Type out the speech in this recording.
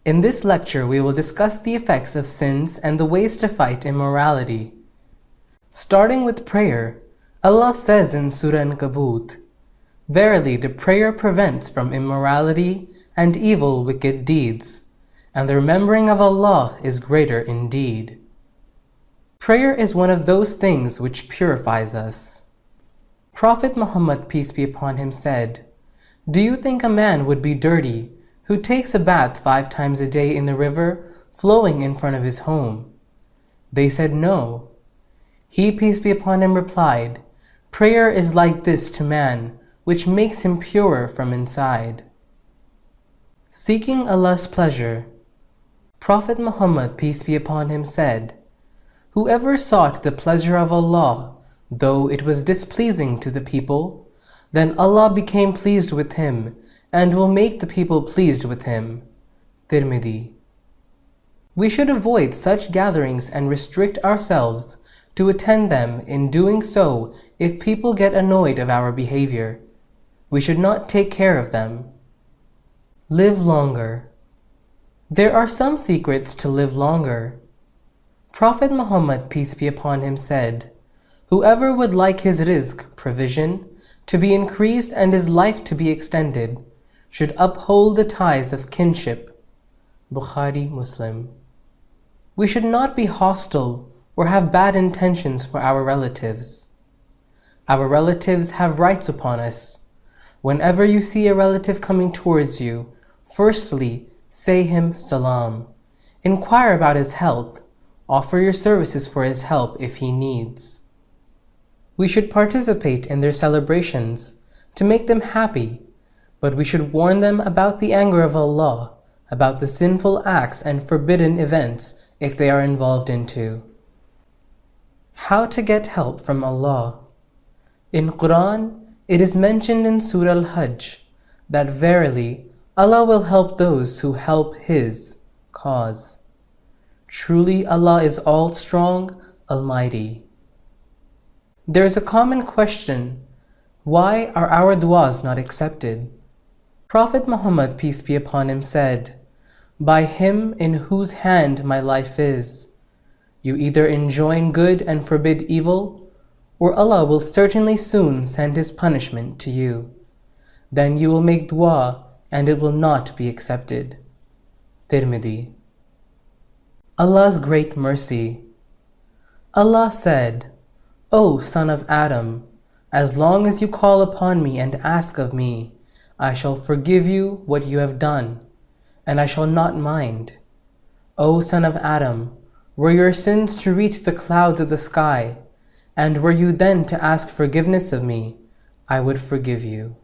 In this lecture, we will discuss the effects of sins and the ways to fight immorality. Starting with prayer, Allah says in Surah Ankaboot, "Verily, the prayer prevents from immorality and evil wicked deeds, and the remembering of Allah is greater indeed." Prayer is one of those things which purifies us. Prophet Muhammad, peace be upon him, said, "Do you think a man would be dirty who takes a bath 5 times a day in the river flowing in front of his home?" They said, "No." He, peace be upon him, replied, "Prayer is like this to man, which makes him purer from inside." Seeking Allah's pleasure, Prophet Muhammad, peace be upon him, said, "Whoever sought the pleasure of Allah, though it was displeasing to the people, then Allah became pleased with him and will make the people pleased with him." Tirmidhi. We should avoid such gatherings and restrict ourselves to attend them. In doing so, if people get annoyed of our behavior, we should not take care of them. Live longer. There are some secrets to live longer. Prophet Muhammad, peace be upon him, said, "Whoever would like his rizq, provision, to be increased and his life to be extended, should uphold the ties of kinship." Bukhari, Muslim. We should not be hostile or have bad intentions for our relatives. Our relatives have rights upon us. Whenever you see a relative coming towards you, firstly, say him salam. Inquire about his health. Offer your services for his help if he needs. We should participate in their celebrations to make them happy, but we should warn them about the anger of Allah, about the sinful acts and forbidden events if they are involved into. How to get help from Allah. In Quran, it is mentioned in Surah Al-Hajj that verily Allah will help those who help His cause. Truly Allah is all-strong, almighty. There is a common question: why are our du'as not accepted? Prophet Muhammad, peace be upon him, said, "By him in whose hand my life is, you either enjoin good and forbid evil, or Allah will certainly soon send His punishment to you. Then you will make dua and it will not be accepted." Tirmidhi. Allah's great mercy. Allah said, "O son of Adam, as long as you call upon me and ask of me, I shall forgive you what you have done, and I shall not mind. O son of Adam, were your sins to reach the clouds of the sky, and were you then to ask forgiveness of me, I would forgive you."